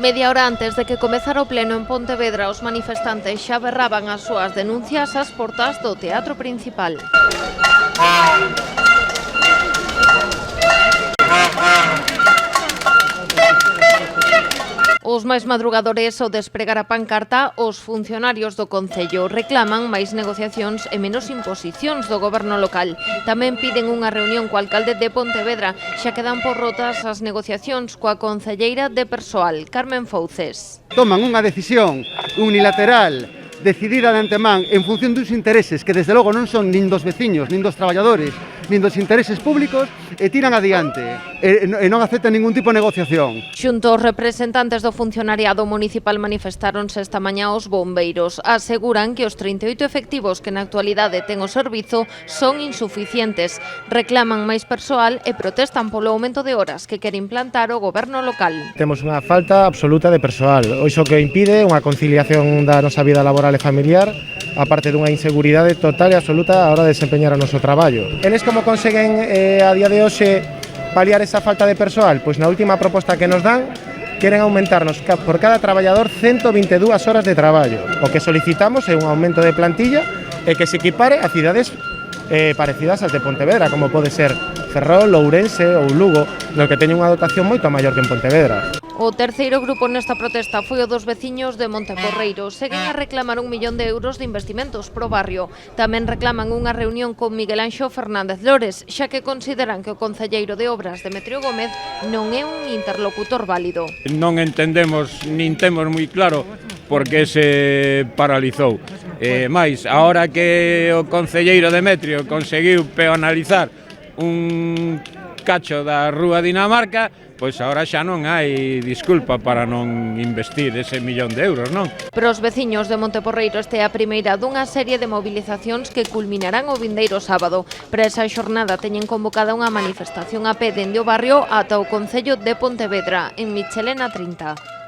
Media hora antes de que comezara o pleno en Pontevedra, os manifestantes xa berraban as súas denuncias ás portas do Teatro Principal. Os máis madrugadores, ao despregar a pancarta, os funcionarios do Concello reclaman máis negociacións e menos imposicións do goberno local. Tamén piden unha reunión co alcalde de Pontevedra, xa que dan por rotas as negociacións coa concelleira de Persoal, Carmen Fouces. Toman unha decisión unilateral, decidida de antemán en función dos intereses que desde logo non son nin dos veciños, nin dos traballadores, nin dos intereses públicos, e tiran adiante e non aceptan ningún tipo de negociación. Xunto aos representantes do funcionariado municipal manifestáronse esta mañá os bombeiros. Aseguran que os 38 efectivos que na actualidade ten o servizo son insuficientes. Reclaman máis persoal e protestan polo aumento de horas que quere implantar o goberno local. Temos unha falta absoluta de persoal. Iso que impide unha conciliación da nosa vida laboral e familiar, aparte dunha inseguridade total e absoluta a hora de desempeñar o noso traballo. Eles como conseguen a día de hoxe paliar esa falta de persoal? Pois na última proposta que nos dan, queren aumentarnos por cada traballador 122 horas de traballo. O que solicitamos é un aumento de plantilla e que se equipare a cidades parecidas ás de Pontevedra, como pode ser Ferrol, Ourense ou Lugo, no que teñen unha dotación moito maior que en Pontevedra. O terceiro grupo nesta protesta foi o dos veciños de Monteporreiro. Seguen a reclamar 1 millón de euros de investimentos pro barrio. Tamén reclaman unha reunión con Miguel Anxo Fernández Lores, xa que consideran que o concelleiro de Obras, Demetrio Gómez, non é un interlocutor válido. Non entendemos, nin temos moi claro por que se paralizou. Mais, agora que o concelleiro Demetrio conseguiu peonalizar un cacho da Rúa Dinamarca, pois agora xa non hai disculpa para non investir ese 1 millón de euros, non? Pero os veciños de Monteporreiro este é a primeira dunha serie de mobilizacións que culminarán o vindeiro sábado. Para esa xornada teñen convocada unha manifestación a pé dende o barrio ata o Concello de Pontevedra, en Michelena 30.